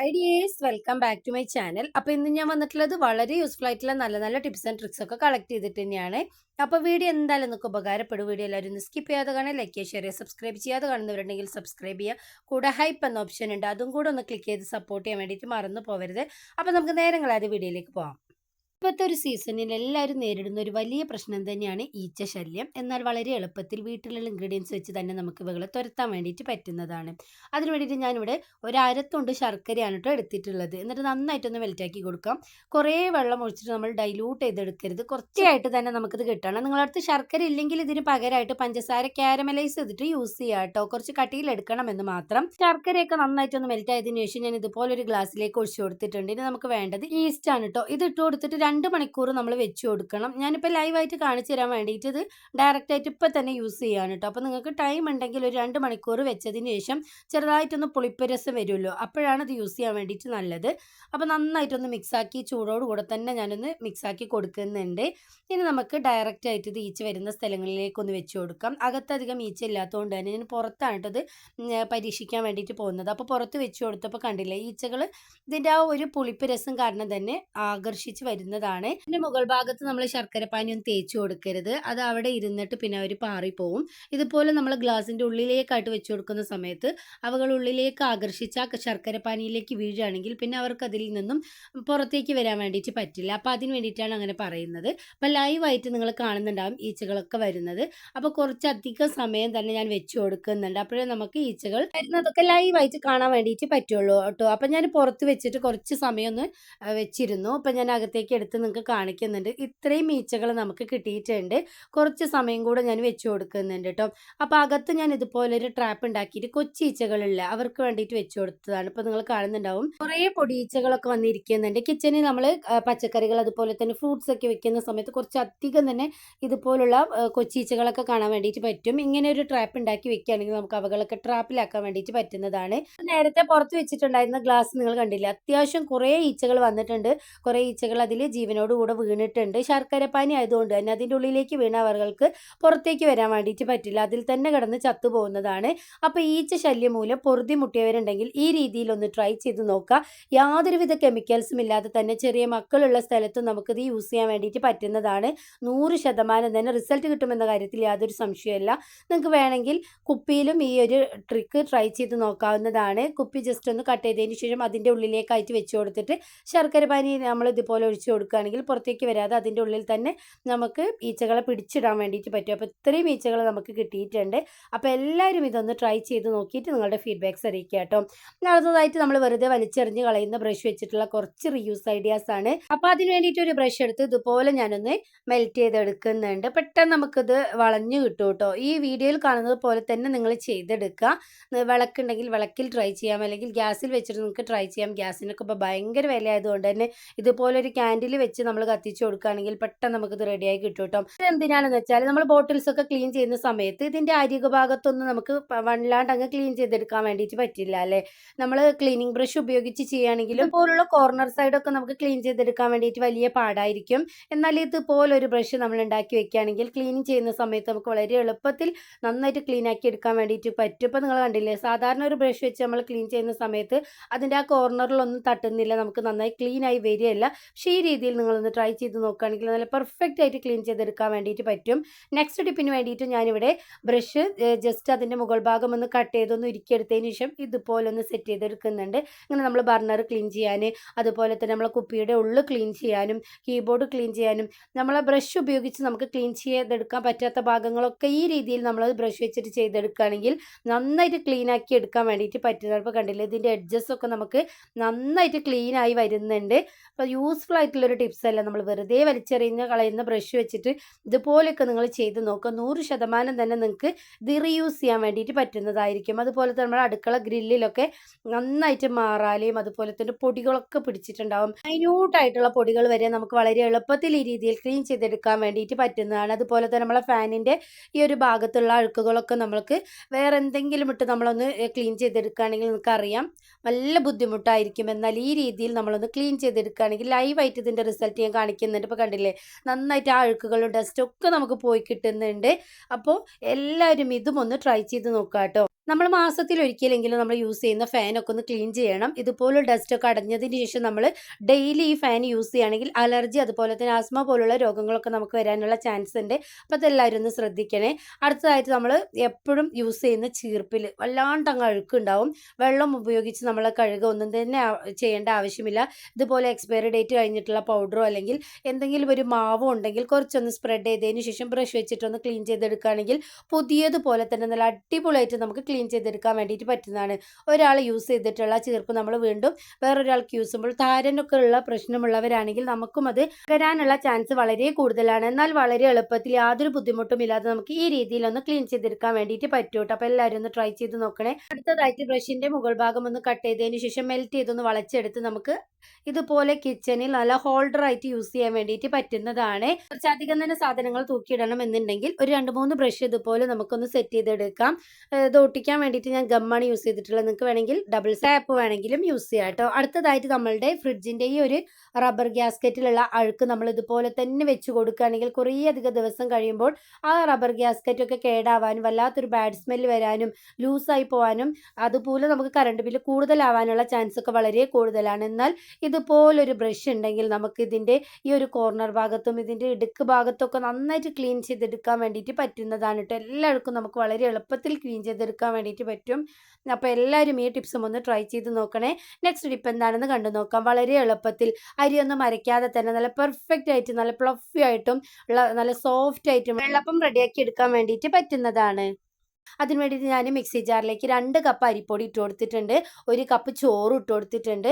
Hi dears, welcome back to my channel. അപ്പോൾ ഇന്ന് ഞാൻ വന്നിട്ടുള്ളത് വളരെ യൂസ്ഫുൾ ആയിട്ടുള്ള നല്ല നല്ല ടിപ്സ് ആൻഡ് ട്രിക്സ് ഒക്കെ കളക്ട് ചെയ്തിട്ട് തന്നെയാണ്. അപ്പോൾ വീഡിയോ എന്തായാലും നിങ്ങൾക്ക് ഉപകാരപ്പെടും. വീഡിയോ എല്ലാവരും ഒന്ന് സ്കിപ്പ് ചെയ്യാതെ കാണാൻ, ലൈക്ക് ചെയ്യുക, ഷെയർ ചെയ്യുക, സബ്സ്ക്രൈബ് ചെയ്യാതെ കാണുന്നവരുണ്ടെങ്കിൽ സബ്സ്ക്രൈബ് ചെയ്യുക. കൂടെ ഹൈപ്പ് എന്ന ഓപ്ഷൻ ഉണ്ട്, അതും കൂടെ ഒന്ന് ക്ലിക്ക് ചെയ്ത് സപ്പോർട്ട് ചെയ്യാൻ വേണ്ടിയിട്ട് മറന്നു പോകരുത്. അപ്പോൾ നമുക്ക് നേരങ്ങളാതെ വീഡിയോയിലേക്ക് പോകാം. ഇപ്പോഴത്തെ ഒരു സീസണിൽ എല്ലാവരും നേരിടുന്ന ഒരു വലിയ പ്രശ്നം തന്നെയാണ് ഈച്ച ശല്യം. എന്നാൽ വളരെ എളുപ്പത്തിൽ വീട്ടിലുള്ള ഇൻഗ്രീഡിയൻസ് വെച്ച് തന്നെ നമുക്ക് ഇവകളെ തുരത്താൻ വേണ്ടിയിട്ട് പറ്റുന്നതാണ്. അതിന് വേണ്ടിയിട്ട് ഞാനിവിടെ ഒരു അരത്തുണ്ട് ശർക്കരയാണ് കേട്ടോ എടുത്തിട്ടുള്ളത്. എന്നിട്ട് നന്നായിട്ടൊന്ന് മെൽറ്റാക്കി കൊടുക്കാം. കുറേ വെള്ളം ഒഴിച്ചിട്ട് നമ്മൾ ഡൈലൂട്ട് ചെയ്തെടുക്കരുത്. കുറച്ചായിട്ട് തന്നെ നമുക്കിത് കിട്ടണം. നിങ്ങളടുത്ത് ശർക്കര ഇല്ലെങ്കിൽ ഇതിന് പകരമായിട്ട് പഞ്ചസാര കാരമലൈസ് ചെയ്തിട്ട് യൂസ് ചെയ്യാം കേട്ടോ. കുറച്ച് കട്ടിയിലെടുക്കണമെന്ന് മാത്രം. ശർക്കരയൊക്കെ നന്നായിട്ടൊന്ന് മെൽറ്റ് ആയതിനു ശേഷം ഞാൻ ഇതുപോലെ ഒരു ഗ്ലാസ്സിലേക്ക് ഒഴിച്ചു കൊടുത്തിട്ടുണ്ട്. ഇനി നമുക്ക് വേണ്ടത് ഈസ്റ്റ് ആണ് കേട്ടോ. ഇത് ഇട്ട് കൊടുത്തിട്ട് 2 മണിക്കൂർ നമ്മൾ വെച്ച് കൊടുക്കണം. ഞാനിപ്പോൾ ലൈവായിട്ട് കാണിച്ചു തരാൻ വേണ്ടിയിട്ട് ഇത് ഡയറക്റ്റായിട്ട് ഇപ്പം തന്നെ യൂസ് ചെയ്യാണ് കേട്ടോ. അപ്പോൾ നിങ്ങൾക്ക് ടൈം ഉണ്ടെങ്കിൽ ഒരു 2 മണിക്കൂർ വെച്ചതിന് ശേഷം ചെറുതായിട്ടൊന്ന് പുളിപ്പ് രസം വരുമല്ലോ, അപ്പോഴാണ് ഇത് യൂസ് ചെയ്യാൻ വേണ്ടിയിട്ട് നല്ലത്. അപ്പോൾ നന്നായിട്ടൊന്ന് മിക്സാക്കി ചൂടോടുകൂടെ തന്നെ ഞാനൊന്ന് മിക്സാക്കി കൊടുക്കുന്നുണ്ട്. ഇനി നമുക്ക് ഡയറക്റ്റായിട്ട് ഇത് ഈച്ച വരുന്ന സ്ഥലങ്ങളിലേക്കൊന്ന് വെച്ച് കൊടുക്കാം. അകത്തധികം ഈച്ച ഇല്ലാത്തതുകൊണ്ട് തന്നെ ഞാൻ പുറത്താണ് കേട്ടോ ഇത് പരീക്ഷിക്കാൻ വേണ്ടിയിട്ട് പോകുന്നത്. അപ്പോൾ പുറത്ത് വെച്ച് കൊടുത്തപ്പോൾ കണ്ടില്ലേ, ഈച്ചകൾ ഇതിൻ്റെ ആ ഒരു പുളിപ്പ് രസം കാരണം തന്നെ ആകർഷിച്ച് വരുന്നതാണ്. ഇതിന്റെ മുകൾ ഭാഗത്ത് നമ്മൾ ശർക്കരപ്പാനി ഒന്നും തേച്ച് കൊടുക്കരുത്. അത് അവിടെ ഇരുന്നിട്ട് പിന്നെ അവർ പാറിപ്പോവും. ഇതുപോലെ നമ്മൾ ഗ്ലാസിന്റെ ഉള്ളിലേക്കായിട്ട് വെച്ച് കൊടുക്കുന്ന സമയത്ത് അവകൾ ഉള്ളിലേക്ക് ആകർഷിച്ച ശർക്കരപ്പാനിയിലേക്ക് വീഴുകയാണെങ്കിൽ പിന്നെ അവർക്ക് അതിൽ നിന്നും പുറത്തേക്ക് വരാൻ വേണ്ടിയിട്ട് പറ്റില്ല. അപ്പോൾ അതിന് വേണ്ടിയിട്ടാണ് അങ്ങനെ പറയുന്നത്. അപ്പോൾ ലൈവായിട്ട് നിങ്ങൾ കാണുന്നുണ്ടാവും ഈച്ചകളൊക്കെ വരുന്നത്. അപ്പോൾ കുറച്ചധികം സമയം തന്നെ ഞാൻ വെച്ച് കൊടുക്കുന്നുണ്ട്. അപ്പോഴേ നമുക്ക് ഈച്ചകൾ വരുന്നതൊക്കെ ലൈവായിട്ട് കാണാൻ വേണ്ടിയിട്ട് പറ്റുള്ളൂ കേട്ടോ. അപ്പം ഞാൻ പുറത്ത് വെച്ചിട്ട് കുറച്ച് സമയം ഒന്ന് വെച്ചിരുന്നു. അപ്പം ഞാൻ അകത്തേക്ക് എടുത്ത് നിങ്ങൾക്ക് കാണിക്കുന്നുണ്ട്. ഇത്രയും ഈച്ചകൾ നമുക്ക് കിട്ടിയിട്ടുണ്ട്. കുറച്ച് സമയം കൂടെ ഞാൻ വെച്ച് കൊടുക്കുന്നുണ്ട് കേട്ടോ. അപ്പോൾ അകത്ത് ഞാൻ ഇതുപോലെ ഒരു ട്രാപ്പ് ഉണ്ടാക്കിയിട്ട് കൊച്ചി ഈച്ചകളില്ല അവർക്ക് വേണ്ടിയിട്ട് വെച്ച് കൊടുത്തതാണ്. ഇപ്പോൾ നിങ്ങൾ കാണുന്നുണ്ടാവും കുറേ പൊടിയീച്ചകളൊക്കെ വന്നിരിക്കുന്നുണ്ട്. കിച്ചണിൽ നമ്മൾ പച്ചക്കറികൾ അതുപോലെ തന്നെ ഫ്രൂട്ട്സ് ഒക്കെ വെക്കുന്ന സമയത്ത് കുറച്ച് അധികം തന്നെ ഇതുപോലുള്ള കൊച്ചീച്ചകളൊക്കെ കാണാൻ വേണ്ടിയിട്ട് പറ്റും. ഇങ്ങനെ ഒരു ട്രാപ്പ് ഉണ്ടാക്കി വെക്കുകയാണെങ്കിൽ നമുക്ക് അവകളൊക്കെ ട്രാപ്പിലാക്കാൻ വേണ്ടിയിട്ട് പറ്റുന്നതാണ്. നേരത്തെ പുറത്ത് വെച്ചിട്ടുണ്ടായിരുന്ന ഗ്ലാസ് നിങ്ങൾ കണ്ടില്ല, അത്യാവശ്യം കുറേ ഈച്ചകൾ വന്നിട്ടുണ്ട്. കുറേ ഈച്ചകൾ അതിൽ ജീവനോടുകൂടെ വീണിട്ടുണ്ട്. ശർക്കരപ്പാനി ആയതുകൊണ്ട് തന്നെ അതിൻ്റെ ഉള്ളിലേക്ക് വീണ അവർക്ക് പുറത്തേക്ക് വരാൻ വേണ്ടിയിട്ട് പറ്റില്ല, അതിൽ തന്നെ കിടന്ന് ചത്തുപോകുന്നതാണ്. അപ്പോൾ ഈച്ച ശല്യം മൂലം പൊറുതി മുട്ടിയവരുണ്ടെങ്കിൽ ഈ രീതിയിൽ ഒന്ന് ട്രൈ ചെയ്ത് നോക്കുക. യാതൊരുവിധ കെമിക്കൽസും ഇല്ലാതെ തന്നെ ചെറിയ മക്കളുള്ള സ്ഥലത്തും നമുക്കിത് യൂസ് ചെയ്യാൻ വേണ്ടിയിട്ട് പറ്റുന്നതാണ്. 100% തന്നെ റിസൾട്ട് കിട്ടുമെന്ന കാര്യത്തിൽ യാതൊരു സംശയമില്ല. നിങ്ങൾക്ക് വേണമെങ്കിൽ കുപ്പിയിലും ഈ ഒരു ട്രിക്ക് ട്രൈ ചെയ്ത് നോക്കാവുന്നതാണ്. കുപ്പി ജസ്റ്റ് ഒന്ന് കട്ട് ചെയ്തതിന് ശേഷം അതിൻ്റെ ഉള്ളിലേക്കായിട്ട് വെച്ച് കൊടുത്തിട്ട് ശർക്കരപ്പാനി നമ്മൾ ഇതുപോലെ ഒഴിച്ച് കൊടുക്കുകയാണെങ്കിൽ പുറത്തേക്ക് വരാതെ അതിൻ്റെ ഉള്ളിൽ തന്നെ നമുക്ക് ഈച്ചകളെ പിടിച്ചിടാൻ വേണ്ടിയിട്ട് പറ്റും. അപ്പോൾ ഇത്രയും ഈച്ചകൾ നമുക്ക് കിട്ടിയിട്ടുണ്ട്. അപ്പോൾ എല്ലാവരും ഇതൊന്ന് ട്രൈ ചെയ്ത് നോക്കിയിട്ട് നിങ്ങളുടെ ഫീഡ്ബാക്ക്സ് അറിയിക്കുക കേട്ടോ. അടുത്തതായിട്ട് നമ്മൾ വെറുതെ വലിച്ചെറിഞ്ഞ് കളയുന്ന ബ്രഷ് വെച്ചിട്ടുള്ള കുറച്ച് റീയൂസ് ഐഡിയാസ് ആണ്. അപ്പോൾ അതിന് വേണ്ടിയിട്ട് ഒരു ബ്രഷ് എടുത്ത് ഇതുപോലെ ഞാനൊന്ന് മെൽറ്റ് ചെയ്തെടുക്കുന്നുണ്ട്. പെട്ടെന്ന് നമുക്കിത് വളഞ്ഞു കിട്ടും കേട്ടോ. ഈ വീഡിയോയിൽ കാണുന്നത് പോലെ തന്നെ നിങ്ങൾ ചെയ്തെടുക്കുക. വിളക്കുണ്ടെങ്കിൽ വിളക്കിൽ ട്രൈ ചെയ്യാം, അല്ലെങ്കിൽ ഗ്യാസിൽ വെച്ചിട്ട് നിങ്ങൾക്ക് ട്രൈ ചെയ്യാം. ഗ്യാസിനൊക്കെ ഇപ്പോൾ ഭയങ്കര വില ആയതുകൊണ്ട് തന്നെ ഇതുപോലെ ഒരു ക്യാൻഡിൽ വെച്ച് നമ്മൾ കത്തിച്ച് കൊടുക്കുകയാണെങ്കിൽ പെട്ടെന്ന് നമുക്കിത് റെഡിയായി കിട്ടും കേട്ടോ. ഇത് എന്തിനാണെന്ന് വെച്ചാൽ നമ്മൾ ബോട്ടിൽസ് ഒക്കെ ക്ലീൻ ചെയ്യുന്ന സമയത്ത് ഇതിൻ്റെ അരികു ഭാഗത്തൊന്നും നമുക്ക് വല്ലാണ്ട് അങ്ങ് ക്ലീൻ ചെയ്തെടുക്കാൻ വേണ്ടിയിട്ട് പറ്റില്ല അല്ലേ. നമ്മൾ ക്ലീനിങ് ബ്രഷ് ഉപയോഗിച്ച് ചെയ്യുകയാണെങ്കിലും ഇതുപോലുള്ള കോർണർ സൈഡൊക്കെ നമുക്ക് ക്ലീൻ ചെയ്തെടുക്കാൻ വേണ്ടിയിട്ട് വലിയ പാടായിരിക്കും. എന്നാൽ ഇതുപോലൊരു ബ്രഷ് നമ്മൾ ഉണ്ടാക്കി വെക്കുകയാണെങ്കിൽ ക്ലീനിങ് ചെയ്യുന്ന സമയത്ത് നമുക്ക് വളരെ എളുപ്പത്തിൽ നന്നായിട്ട് ക്ലീൻ ആക്കി എടുക്കാൻ വേണ്ടിയിട്ട് പറ്റും. ഇപ്പോൾ നിങ്ങൾ കണ്ടില്ലേ, സാധാരണ ഒരു ബ്രഷ് വെച്ച് നമ്മൾ ക്ലീൻ ചെയ്യുന്ന സമയത്ത് അതിൻ്റെ ആ കോർണറിലൊന്നും തട്ടുന്നില്ല, നമുക്ക് നന്നായി ക്ലീൻ ആയി വരികയല്ല. പക്ഷേ ഈ രീതിയിൽ നിങ്ങളൊന്ന് ട്രൈ ചെയ്ത് നോക്കുകയാണെങ്കിൽ നല്ല പെർഫെക്റ്റ് ആയിട്ട് ക്ലീൻ ചെയ്തെടുക്കാൻ വേണ്ടിയിട്ട് പറ്റും. നെക്സ്റ്റ് ടിപ്പിന് വേണ്ടിയിട്ട് ഞാനിവിടെ ബ്രഷ് ജസ്റ്റ് അതിൻ്റെ മുകൾ ഭാഗം ഒന്ന് കട്ട് ചെയ്തൊന്ന് ഉരുക്കിയെടുത്തതിന് ശേഷം ഇതുപോലെ ഒന്ന് സെറ്റ് ചെയ്തെടുക്കുന്നുണ്ട്. ഇങ്ങനെ നമ്മൾ ബർണർ ക്ലീൻ ചെയ്യാൻ, അതുപോലെ തന്നെ നമ്മളെ കുപ്പിയുടെ ഉള്ളിൽ ക്ലീൻ ചെയ്യാനും കീബോർഡ് ക്ലീൻ ചെയ്യാനും നമ്മളെ ബ്രഷ് ഉപയോഗിച്ച് നമുക്ക് ക്ലീൻ ചെയ്തെടുക്കാൻ പറ്റാത്ത ഭാഗങ്ങളൊക്കെ ഈ രീതിയിൽ നമ്മൾ ബ്രഷ് വെച്ചിട്ട് ചെയ്തെടുക്കുകയാണെങ്കിൽ നന്നായിട്ട് ക്ലീൻ ആക്കി എടുക്കാൻ വേണ്ടിയിട്ട് പറ്റുന്നത്. ഇപ്പോൾ കണ്ടില്ലേ, ഇതിൻ്റെ എഡ്ജസ് ഒക്കെ നമുക്ക് നന്നായിട്ട് ക്ലീൻ ആയി വരുന്നുണ്ട്. അപ്പോൾ യൂസ്ഫുൾ ആയിട്ടുള്ളൊരു ടിപ്സ് അല്ല, നമ്മൾ വെറുതെ വലിച്ചെറിഞ്ഞ് കളയുന്ന ബ്രഷ് വെച്ചിട്ട് ഇതുപോലെയൊക്കെ നിങ്ങൾ ചെയ്ത് നോക്കുക. 100% തന്നെ നിങ്ങൾക്ക് ഇത് റീയൂസ് ചെയ്യാൻ വേണ്ടിയിട്ട് പറ്റുന്നതായിരിക്കും. അതുപോലെ തന്നെ നമ്മുടെ അടുക്കള ഗ്രില്ലിലൊക്കെ നന്നായിട്ട് മാറാലെയും അതുപോലെ തന്നെ പൊടികളൊക്കെ പിടിച്ചിട്ടുണ്ടാവും. മൈന്യൂട്ടായിട്ടുള്ള പൊടികൾ വരെ നമുക്ക് വളരെ എളുപ്പത്തിൽ ഈ രീതിയിൽ ക്ലീൻ ചെയ്തെടുക്കാൻ വേണ്ടിയിട്ട് പറ്റുന്നതാണ്. അതുപോലെ തന്നെ നമ്മളെ ഫാനിൻ്റെ ഈ ഒരു ഭാഗത്തുള്ള അഴുക്കുകളൊക്കെ നമ്മൾക്ക് വേറെ എന്തെങ്കിലും ഇട്ട് നമ്മളൊന്ന് ക്ലീൻ ചെയ്തെടുക്കുകയാണെങ്കിൽ നിങ്ങൾക്കറിയാം നല്ല ബുദ്ധിമുട്ടായിരിക്കും. എന്നാൽ ഈ രീതിയിൽ നമ്മളൊന്ന് ക്ലീൻ ചെയ്തെടുക്കുകയാണെങ്കിൽ ലൈവായിട്ട് ഇതിൻ്റെ റിസൾട്ട് ഞാൻ കാണിക്കുന്നുണ്ട്. ഇപ്പോൾ കണ്ടില്ലേ, നന്നായിട്ട് ആ അഴുക്കുകളും ഡസ്റ്റൊക്കെ നമുക്ക് പോയി കിട്ടുന്നുണ്ട്. അപ്പോൾ എല്ലാവരും ഇതും ഒന്ന് ട്രൈ ചെയ്ത് നോക്കാം കേട്ടോ. നമ്മൾ മാസത്തിലൊരിക്കലെങ്കിലും നമ്മൾ യൂസ് ചെയ്യുന്ന ഫാനൊക്കെ ഒന്ന് ക്ലീൻ ചെയ്യണം. ഇതുപോലെ ഡസ്റ്റൊക്കെ അടഞ്ഞതിന് ശേഷം നമ്മൾ ഡെയിലി ഈ ഫാൻ യൂസ് ചെയ്യുകയാണെങ്കിൽ അലർജി അതുപോലെ തന്നെ ആസ്മ പോലുള്ള രോഗങ്ങളൊക്കെ നമുക്ക് വരാനുള്ള ചാൻസ് ഉണ്ട്. അപ്പോൾ അതെല്ലാവരും ഒന്ന് ശ്രദ്ധിക്കണേ. അടുത്തതായിട്ട് നമ്മൾ എപ്പോഴും യൂസ് ചെയ്യുന്ന ചീർപ്പിൽ വല്ലാണ്ട് അങ്ങ് അഴുക്കുണ്ടാവും. വെള്ളം ഉപയോഗിച്ച് നമ്മൾ കഴുകുക ഒന്നും തന്നെ ചെയ്യേണ്ട ആവശ്യമില്ല. ഇതുപോലെ എക്സ്പയറി ഡേറ്റ് കഴിഞ്ഞിട്ടുള്ള പൗഡറോ അല്ലെങ്കിൽ എന്തെങ്കിലും ഒരു മാവോ ഉണ്ടെങ്കിൽ കുറച്ചൊന്ന് സ്പ്രെഡ് ചെയ്തതിന് ശേഷം ബ്രഷ് വെച്ചിട്ടൊന്ന് ക്ലീൻ ചെയ്തെടുക്കുകയാണെങ്കിൽ പുതിയതുപോലെ തന്നെ നല്ല അടിപൊളിയായിട്ട് നമുക്ക് ക്ലീൻ ചെയ്തെടുക്കാൻ വേണ്ടിയിട്ട് പറ്റുന്നതാണ്. ഒരാൾ യൂസ് ചെയ്തിട്ടുള്ള ചീർപ്പ് നമ്മൾ വീണ്ടും വേറൊരാൾക്ക് യൂസ് ചെയ്യുമ്പോൾ താരനൊക്കെ ഉള്ള പ്രശ്നമുള്ളവരാണെങ്കിൽ നമുക്കും അത് വരാനുള്ള ചാൻസ് വളരെ കൂടുതലാണ്. എന്നാൽ വളരെ എളുപ്പത്തിൽ യാതൊരു ബുദ്ധിമുട്ടും ഇല്ലാതെ നമുക്ക് ഈ രീതിയിലൊന്ന് ക്ലീൻ ചെയ്തെടുക്കാൻ വേണ്ടിയിട്ട് പറ്റും കേട്ടോ. അപ്പോൾ എല്ലാവരും ഒന്ന് ട്രൈ ചെയ്ത് നോക്കണേ. അടുത്തതായിട്ട് ബ്രഷിന്റെ മുകൾ ഭാഗം ഒന്ന് കട്ട് ചെയ്തതിന് ശേഷം മെൽറ്റ് ചെയ്തൊന്ന് വളച്ചെടുത്ത് നമുക്ക് ഇതുപോലെ കിച്ചണിൽ നല്ല ഹോൾഡർ ആയിട്ട് യൂസ് ചെയ്യാൻ വേണ്ടിയിട്ട് പറ്റുന്നതാണ്. കുറച്ചധികം തന്നെ സാധനങ്ങൾ തൂക്കിയിടണം എന്നുണ്ടെങ്കിൽ ഒരു 2-3 ബ്രഷ് ഇതുപോലെ നമുക്കൊന്ന് സെറ്റ് ചെയ്തെടുക്കാം. ഇത് ഒട്ടിക്കാൻ വേണ്ടിയിട്ട് ഞാൻ ഗമ്മാണ് യൂസ് ചെയ്തിട്ടുള്ളത്. നിങ്ങൾക്ക് വേണമെങ്കിൽ ഡബിൾ സാപ്പ് വേണമെങ്കിലും യൂസ് ചെയ്യാം കേട്ടോ. അടുത്തതായിട്ട് നമ്മളുടെ ഫ്രിഡ്ജിൻ്റെ ഈ ഒരു റബ്ബർ ഗ്യാസ്കറ്റിലുള്ള അഴുക്ക് നമ്മൾ ഇതുപോലെ തന്നെ വെച്ച് കൊടുക്കുകയാണെങ്കിൽ കുറേ അധികം ദിവസം കഴിയുമ്പോൾ ആ റബ്ബർ ഗ്യാസ്കറ്റൊക്കെ കേടാവാനും വല്ലാത്തൊരു ബാഡ് സ്മെല്ല് വരാനും ലൂസായി പോകാനും അതുപോലെ നമുക്ക് കറണ്ട് ബില്ല് കൂടുതലാവാനുള്ള ചാൻസ് ഒക്കെ വളരെ കൂടുതലാണ്. എന്നാൽ ഇതുപോലൊരു ബ്രഷ് ഉണ്ടെങ്കിൽ നമുക്ക് ഇതിൻ്റെ ഈ ഒരു കോർണർ ഭാഗത്തും ഇതിൻ്റെ ഇടുക്ക് ഭാഗത്തൊക്കെ നന്നായിട്ട് ക്ലീൻ ചെയ്തെടുക്കാൻ വേണ്ടിയിട്ട് പറ്റുന്നതാണ് കേട്ടോ. എല്ലാവർക്കും നമുക്ക് വളരെ എളുപ്പത്തിൽ ക്ലീൻ ചെയ്തെടുക്കാൻ വേണ്ടിയിട്ട് പറ്റും. അപ്പോൾ എല്ലാവരും ഈ ടിപ്സും ഒന്ന് ട്രൈ ചെയ്ത് നോക്കണേ. നെക്സ്റ്റ് ടിപ്പ് എന്താണെന്ന് കണ്ടു നോക്കാം. വളരെ എളുപ്പത്തിൽ അരിയൊന്നും അരയ്ക്കാതെ തന്നെ നല്ല പെർഫെക്റ്റ് ആയിട്ട് നല്ല ഫ്ലഫി ആയിട്ടും നല്ല സോഫ്റ്റ് ആയിട്ടും വെള്ളപ്പം റെഡിയാക്കി എടുക്കാൻ വേണ്ടിയിട്ട് പറ്റുന്നതാണ്. അതിന് വേണ്ടിയിട്ട് ഞാൻ മിക്സി ജാറിലേക്ക് 2 കപ്പ് അരിപ്പൊടി ഇട്ട് കൊടുത്തിട്ടുണ്ട്. 1 കപ്പ് ചോറ് ഇട്ട് കൊടുത്തിട്ടുണ്ട്.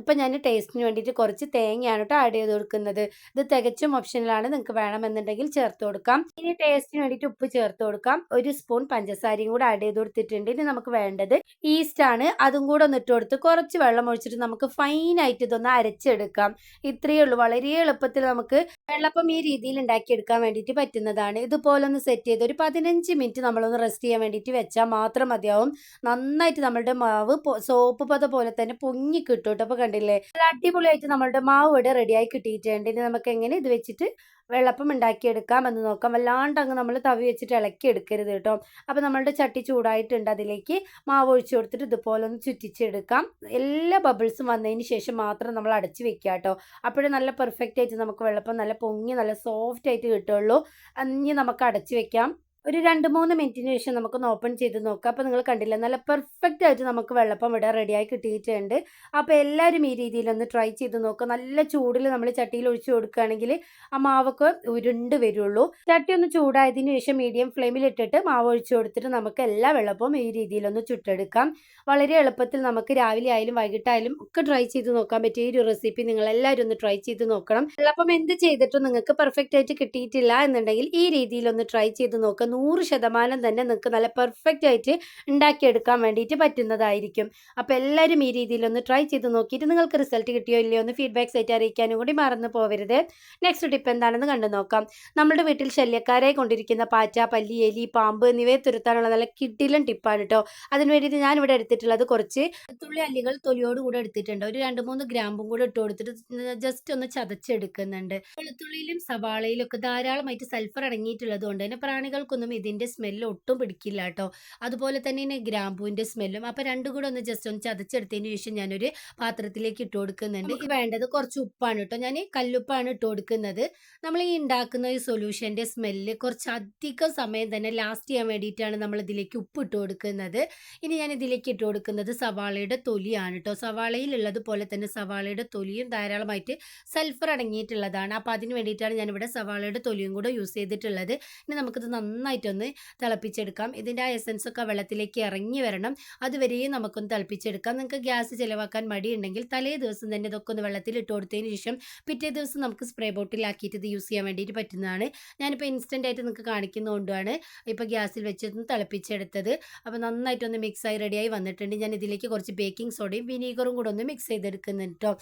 ഇപ്പം ഞാൻ ടേസ്റ്റിന് വേണ്ടിയിട്ട് കുറച്ച് തേങ്ങയാണ് കേട്ടോ ആഡ് ചെയ്ത് കൊടുക്കുന്നത്. ഇത് തികച്ചും ഓപ്ഷനിലാണ്. നിങ്ങൾക്ക് വേണമെന്നുണ്ടെങ്കിൽ ചേർത്ത് കൊടുക്കാം. ഇനി ടേസ്റ്റിന് വേണ്ടിയിട്ട് ഉപ്പ് ചേർത്ത് കൊടുക്കാം. 1 സ്പൂൺ പഞ്ചസാരയും കൂടെ ആഡ് ചെയ്ത് കൊടുത്തിട്ടുണ്ട്. ഇനി നമുക്ക് വേണ്ടത് ഈസ്റ്റ് ആണ്. അതും കൂടെ ഒന്ന് ഇട്ട് കൊടുത്ത് കുറച്ച് വെള്ളം ഒഴിച്ചിട്ട് നമുക്ക് ഫൈനായിട്ട് ഇതൊന്ന് അരച്ചെടുക്കാം. ഇത്രയേ ഉള്ളൂ. വളരെ എളുപ്പത്തിൽ നമുക്ക് വെള്ളപ്പം ഈ രീതിയിൽ ഉണ്ടാക്കിയെടുക്കാൻ വേണ്ടിയിട്ട് പറ്റുന്നതാണ്. ഇതുപോലെ ഒന്ന് സെറ്റ് ചെയ്ത് ഒരു 15 മിനിറ്റ് നമ്മളൊന്ന് റെസ്റ്റ് ചെയ്യാൻ വേണ്ടിയിട്ട് വെച്ചാൽ മാത്രം മതിയാവും. നന്നായിട്ട് നമ്മളുടെ മാവ് സോപ്പ് പത പോലെ തന്നെ പൊങ്ങി കിട്ടും കേട്ടോ. അപ്പോൾ കണ്ടില്ലേ, നല്ല അടിപൊളിയായിട്ട് നമ്മളുടെ മാവ് ഇവിടെ റെഡിയായി കിട്ടിയിട്ടുണ്ട്. ഇനി നമുക്ക് എങ്ങനെ ഇത് വെച്ചിട്ട് വെള്ളപ്പം ഉണ്ടാക്കിയെടുക്കാം എന്ന് നോക്കാം. വല്ലാണ്ട് അങ്ങ് നമ്മൾ തവി വെച്ചിട്ട് ഇളക്കി എടുക്കരുത് കേട്ടോ. അപ്പോൾ നമ്മളുടെ ചട്ടി ചൂടായിട്ടുണ്ട്. അതിലേക്ക് മാവ് ഒഴിച്ചു കൊടുത്തിട്ട് ഇതുപോലെ ഒന്ന് ചുറ്റിച്ചെടുക്കാം. എല്ലാ ബബിൾസും വന്നതിന് ശേഷം മാത്രം നമ്മൾ അടച്ച് വെക്കുക കേട്ടോ. അപ്പോഴേ നല്ല പെർഫെക്റ്റ് ആയിട്ട് നമുക്ക് വെള്ളപ്പം നല്ല പൊങ്ങി നല്ല സോഫ്റ്റ് ആയിട്ട് കിട്ടുള്ളൂ. ഇനി നമുക്ക് അടച്ച് വെക്കാം. ഒരു 2-3 മിനിറ്റിന് ശേഷം നമുക്കൊന്ന് ഓപ്പൺ ചെയ്ത് നോക്കാം. അപ്പോൾ നിങ്ങൾ കണ്ടില്ല, നല്ല പെർഫെക്റ്റ് ആയിട്ട് നമുക്ക് വെള്ളപ്പം ഇവിടെ റെഡിയായി കിട്ടിയിട്ടുണ്ട്. അപ്പോൾ എല്ലാവരും ഈ രീതിയിലൊന്ന് ട്രൈ ചെയ്ത് നോക്കുക. നല്ല ചൂടിൽ നമ്മൾ ചട്ടിയിൽ ഒഴിച്ച് കൊടുക്കുകയാണെങ്കിൽ ആ മാവൊക്കെ ഉരുണ്ട് വരുള്ളൂ. ചട്ടി ഒന്ന് ചൂടായതിനു ശേഷം മീഡിയം ഫ്ലെയിമിൽ ഇട്ടിട്ട് മാവ് ഒഴിച്ച് കൊടുത്തിട്ട് നമുക്ക് എല്ലാ വെള്ളപ്പവും ഈ രീതിയിലൊന്ന് ചുട്ടെടുക്കാം. വളരെ എളുപ്പത്തിൽ നമുക്ക് രാവിലെ ആയാലും വൈകിട്ടായാലും ഒക്കെ ട്രൈ ചെയ്ത് നോക്കാൻ പറ്റിയ ഈ ഒരു റെസിപ്പി നിങ്ങൾ എല്ലാവരും ഒന്ന് ട്രൈ ചെയ്ത് നോക്കണം. വെള്ളപ്പം എന്ത് ചെയ്തിട്ടും നിങ്ങൾക്ക് പെർഫെക്റ്റ് ആയിട്ട് കിട്ടിയിട്ടില്ല എന്നുണ്ടെങ്കിൽ ഈ രീതിയിലൊന്ന് ട്രൈ ചെയ്ത് നോക്കുക. 100% തന്നെ നിങ്ങൾക്ക് നല്ല പെർഫെക്റ്റ് ആയിട്ട് ഉണ്ടാക്കിയെടുക്കാൻ വേണ്ടിയിട്ട് പറ്റുന്നതായിരിക്കും. അപ്പോൾ എല്ലാവരും ഈ രീതിയിലൊന്ന് ട്രൈ ചെയ്ത് നോക്കിയിട്ട് നിങ്ങൾക്ക് റിസൾട്ട് കിട്ടിയോ ഇല്ലയോ എന്ന് ഫീഡ്ബാക്ക് ആയിട്ട് അറിയിക്കാനും കൂടി മറന്നു പോകരുത്. നെക്സ്റ്റ് ടിപ്പ് എന്താണെന്ന് കണ്ടു നോക്കാം. നമ്മുടെ വീട്ടിൽ ശല്യക്കാരായി കൊണ്ടിരിക്കുന്ന പാറ്റ, പല്ലി, എലി, പാമ്പ് എന്നിവയെ തുരത്താനുള്ള നല്ല കിടിലൻ ടിപ്പാണ് കേട്ടോ. അതിന് വേണ്ടിയിട്ട് ഞാനിവിടെ എടുത്തിട്ടുള്ളത് കുറച്ച് വെളുത്തുള്ളി അല്ലികൾ തൊലിയോട് കൂടെ എടുത്തിട്ടുണ്ട്. ഒരു 2-3 ഗ്രാമ്പും കൂടെ ഇട്ട് കൊടുത്തിട്ട് ജസ്റ്റ് ഒന്ന് ചതച്ചെടുക്കുന്നുണ്ട്. വെളുത്തുള്ളിയിലും സവാളയിലും ഒക്കെ ധാരാളമായിട്ട് സൾഫർ അടങ്ങിയിട്ടുള്ളത് കൊണ്ട് തന്നെ പ്രാണികൾക്കൊന്നും ഇതിൻ്റെ സ്മെല്ല് ഒട്ടും പിടിക്കില്ല കേട്ടോ. അതുപോലെ തന്നെ ഗ്രാമ്പൂവിൻ്റെ സ്മെല്ലും. അപ്പോൾ രണ്ടും കൂടെ ഒന്ന് ജസ്റ്റ് ഒന്ന് ചതച്ചെടുത്തതിന് ശേഷം ഞാനൊരു പാത്രത്തിലേക്ക് ഇട്ട് കൊടുക്കുന്നുണ്ട്. ഇത് വേണ്ടത് കുറച്ച് ഉപ്പാണ് കേട്ടോ. ഞാൻ കല്ലുപ്പാണ് ഇട്ട് കൊടുക്കുന്നത്. നമ്മൾ ഈ ഉണ്ടാക്കുന്ന ഈ സൊല്യൂഷൻ്റെ സ്മെല്ല് കുറച്ചധികം സമയം തന്നെ ലാസ്റ്റ് ചെയ്യാൻ വേണ്ടിയിട്ടാണ് നമ്മൾ ഇതിലേക്ക് ഉപ്പ് ഇട്ട് കൊടുക്കുന്നത്. ഇനി ഞാൻ ഇതിലേക്ക് ഇട്ട് കൊടുക്കുന്നത് സവാളയുടെ തൊലിയാണ് കേട്ടോ. സവാളയിലുള്ളത് പോലെ തന്നെ സവാളയുടെ തൊലിയും ധാരാളമായിട്ട് സൾഫർ അടങ്ങിയിട്ടുള്ളതാണ്. അപ്പോൾ അതിന് വേണ്ടിയിട്ടാണ് ഞാനിവിടെ സവാളയുടെ തൊലിയും കൂടെ യൂസ് ചെയ്തിട്ടുള്ളത്. ഇനി നമുക്കിത് നന്നായിട്ടൊന്ന് തിളപ്പിച്ചെടുക്കാം. ഇതിൻ്റെ ആ എസൻസ് ഒക്കെ വെള്ളത്തിലേക്ക് ഇറങ്ങി വരണം. അതുവരെയും നമുക്കൊന്ന് തിളപ്പിച്ചെടുക്കാം. നിങ്ങൾക്ക് ഗ്യാസ് ചിലവാക്കാൻ മടിയുണ്ടെങ്കിൽ തലേ ദിവസം തന്നെ ഇതൊക്കെ ഒന്ന് വെള്ളത്തിൽ ഇട്ട് കൊടുത്തതിന് ശേഷം പിറ്റേ ദിവസം നമുക്ക് സ്പ്രേ ബോട്ടിലാക്കിയിട്ട് ഇത് യൂസ് ചെയ്യാൻ വേണ്ടിയിട്ട് പറ്റുന്നതാണ്. ഞാനിപ്പോൾ ഇൻസ്റ്റൻ്റ് ആയിട്ട് നിങ്ങൾക്ക് കാണിക്കുന്നതുകൊണ്ടാണ് ഇപ്പോൾ ഗ്യാസിൽ വെച്ചൊന്ന് തിളപ്പിച്ചെടുത്തത്. അപ്പോൾ നന്നായിട്ടൊന്ന് മിക്സായി റെഡിയായി വന്നിട്ടുണ്ട്. ഞാൻ ഇതിലേക്ക് കുറച്ച് ബേക്കിംഗ് സോഡയും വിനീഗറും കൂടെ ഒന്ന് മിക്സ് ചെയ്തെടുക്കുന്നുണ്ട് കേട്ടോ.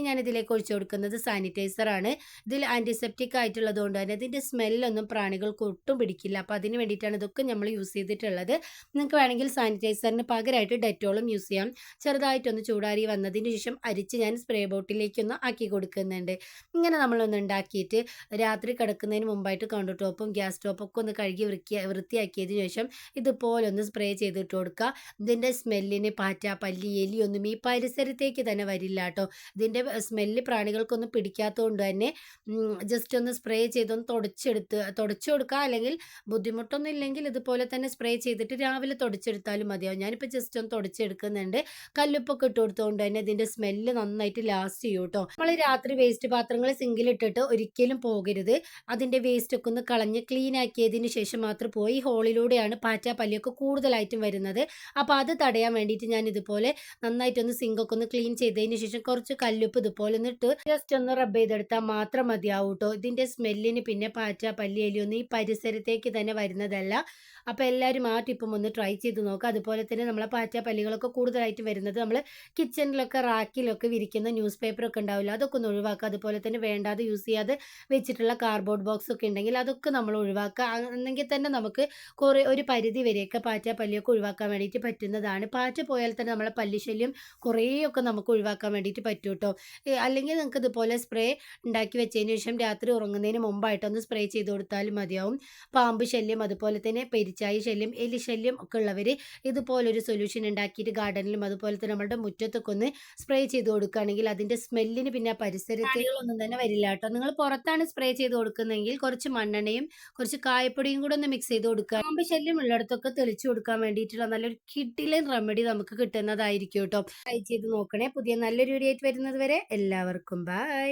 ഞാൻ ഇതിലേക്ക് ഒഴിച്ചു കൊടുക്കുന്നത് സാനിറ്റൈസറാണ്. ഇതിൽ ആൻറ്റിസെപ്റ്റിക് ആയിട്ടുള്ളത് കൊണ്ട് തന്നെ ഇതിൻ്റെ സ്മെല്ലൊന്നും പ്രാണികൾക്ക് ഒട്ടും പിടിക്കില്ല. അപ്പോൾ അതിന് വേണ്ടിയിട്ടാണ് ഇതൊക്കെ നമ്മൾ യൂസ് ചെയ്തിട്ടുള്ളത്. നിങ്ങൾക്ക് വേണമെങ്കിൽ സാനിറ്റൈസറിന് പകരമായിട്ട് ഡെറ്റോളും യൂസ് ചെയ്യാം. ചെറുതായിട്ടൊന്ന് ചൂടാറി വന്നതിന് ശേഷം അരിച്ച് ഞാൻ സ്പ്രേ ബോട്ടിലേക്കൊന്ന് ആക്കി കൊടുക്കുന്നുണ്ട്. ഇങ്ങനെ നമ്മളൊന്ന് ഉണ്ടാക്കിയിട്ട് രാത്രി കിടക്കുന്നതിന് മുമ്പായിട്ട് കൗണ്ടർ ടോപ്പും ഗ്യാസ് ടോപ്പും ഒക്കെ ഒന്ന് കഴുകി വൃത്തിയാക്കിയതിന് ശേഷം ഇതുപോലെ ഒന്ന് സ്പ്രേ ചെയ്തിട്ട് കൊടുക്കുക. ഇതിൻ്റെ സ്മെല്ലിന് പാറ്റ, പല്ലി, എലിയൊന്നും ഈ പരിസരത്തേക്ക് തന്നെ വരില്ല കേട്ടോ. ഇതിൻ്റെ സ്മെല്ല് പ്രാണികൾക്കൊന്നും പിടിക്കാത്തതുകൊണ്ട് തന്നെ ജസ്റ്റ് ഒന്ന് സ്പ്രേ ചെയ്തൊന്ന് തുടച്ചു കൊടുക്കുക. അല്ലെങ്കിൽ ബുദ്ധിമുട്ടൊന്നും ഇല്ലെങ്കിൽ ഇതുപോലെ തന്നെ സ്പ്രേ ചെയ്തിട്ട് രാവിലെ തുടച്ചെടുത്താലും മതിയാവും. ഞാനിപ്പോൾ ജസ്റ്റ് ഒന്ന് തുടച്ചെടുക്കുന്നുണ്ട്. കല്ലുപ്പൊക്കെ ഇട്ട് കൊടുത്തുകൊണ്ട് തന്നെ ഇതിൻ്റെ സ്മെല്ല് നന്നായിട്ട് ലാസ്റ്റ് ചെയ്യും കേട്ടോ. നമ്മൾ രാത്രി വേസ്റ്റ് പാത്രങ്ങൾ സിങ്കിലിട്ടിട്ട് ഒരിക്കലും പോകരുത്. അതിൻ്റെ വേസ്റ്റ് ഒക്കെ ഒന്ന് കളഞ്ഞ് ക്ലീൻ ആക്കിയതിന് ശേഷം മാത്രം പോയി. ഹോളിലൂടെയാണ് പാറ്റ, പല്ലിയൊക്കെ കൂടുതലായിട്ടും വരുന്നത്. അപ്പോൾ അത് തടയാൻ വേണ്ടിയിട്ട് ഞാൻ ഇതുപോലെ നന്നായിട്ടൊന്ന് സിങ്കൊക്കെ ഒന്ന് ക്ലീൻ ചെയ്തതിന് ശേഷം കുറച്ച് കല്ലുപ്പ് ഇതുപോലെ ഒന്ന് ഇട്ട് ജസ്റ്റ് ഒന്ന് റബ്ബ് ചെയ്തെടുത്താൽ മാത്രം മതിയാവും കേട്ടോ. ഇതിൻ്റെ സ്മെല്ലിന് പിന്നെ പാറ്റ, പല്ലി, എലിയൊന്നും ഈ പരിസരത്തേക്ക് തന്നെ വരുന്നതല്ല. അപ്പോൾ എല്ലാവരും ആ ടിപ്പും ഒന്ന് ട്രൈ ചെയ്ത് നോക്കുക. അതുപോലെ തന്നെ നമ്മളെ പാറ്റ, പല്ലികളൊക്കെ കൂടുതലായിട്ട് വരുന്നത് നമ്മൾ കിച്ചണിലൊക്കെ റാക്കിലൊക്കെ വിരിക്കുന്ന ന്യൂസ് പേപ്പറൊക്കെ ഉണ്ടാവില്ല, അതൊക്കെ ഒന്ന് ഒഴിവാക്കുക. അതുപോലെ തന്നെ വേണ്ടാതെ യൂസ് ചെയ്യാതെ വെച്ചിട്ടുള്ള കാർഡ്ബോർഡ് ബോക്സ് ഒക്കെ ഉണ്ടെങ്കിൽ അതൊക്കെ നമ്മൾ ഒഴിവാക്കുക. എന്നെങ്കിൽ തന്നെ നമുക്ക് ഒരു പരിധി വരെയൊക്കെ പാറ്റ, പല്ലിയൊക്കെ ഒഴിവാക്കാൻ വേണ്ടിയിട്ട് പറ്റുന്നതാണ്. പാറ്റ പോയാൽ തന്നെ നമ്മളെ പല്ലിശല്യം കുറേയൊക്കെ നമുക്ക് ഒഴിവാക്കാൻ വേണ്ടിയിട്ട് പറ്റും കേട്ടോ. അല്ലെങ്കിൽ നിങ്ങൾക്ക് ഇതുപോലെ സ്പ്രേ ഉണ്ടാക്കി വെച്ചതിന് ശേഷം രാത്രി ഉറങ്ങുന്നതിന് മുമ്പായിട്ടൊന്ന് സ്പ്രേ ചെയ്ത് കൊടുത്താലും മതിയാവും. പാമ്പ് ശല്യം, അതുപോലെ തന്നെ പെരിച്ചായി ശല്യം, എലി ശല്യം ഒക്കെ ഉള്ളവർ ഇതുപോലൊരു സൊല്യൂഷൻ ഉണ്ടാക്കിയിട്ട് ഗാർഡനിലും അതുപോലെ തന്നെ നമ്മുടെ മുറ്റത്തൊക്കെ ഒന്ന് സ്പ്രേ ചെയ്ത് കൊടുക്കുകയാണെങ്കിൽ അതിൻ്റെ സ്മെല്ലിന് പിന്നെ പരിസരത്തേക്കൊന്നും തന്നെ വരില്ല കേട്ടോ. നിങ്ങൾ പുറത്താണ് സ്പ്രേ ചെയ്ത് കൊടുക്കുന്നതെങ്കിൽ കുറച്ച് മണ്ണെണ്ണയും കുറച്ച് കായപ്പൊടിയും കൂടെ ഒന്ന് മിക്സ് ചെയ്ത് കൊടുക്കുക. പാമ്പ് ശല്യം ഉള്ളിടത്തൊക്കെ തെളിച്ചു കൊടുക്കാൻ വേണ്ടിയിട്ടുള്ള നല്ലൊരു കിഡിലൻ റെമഡി നമുക്ക് കിട്ടുന്നതായിരിക്കും കേട്ടോ. ട്രൈ ചെയ്ത് നോക്കണേ. പുതിയ നല്ലൊരു വീഡിയോ ആയിട്ട് വരുന്നത് വരെ എല്ലാവർക്കും ബൈ.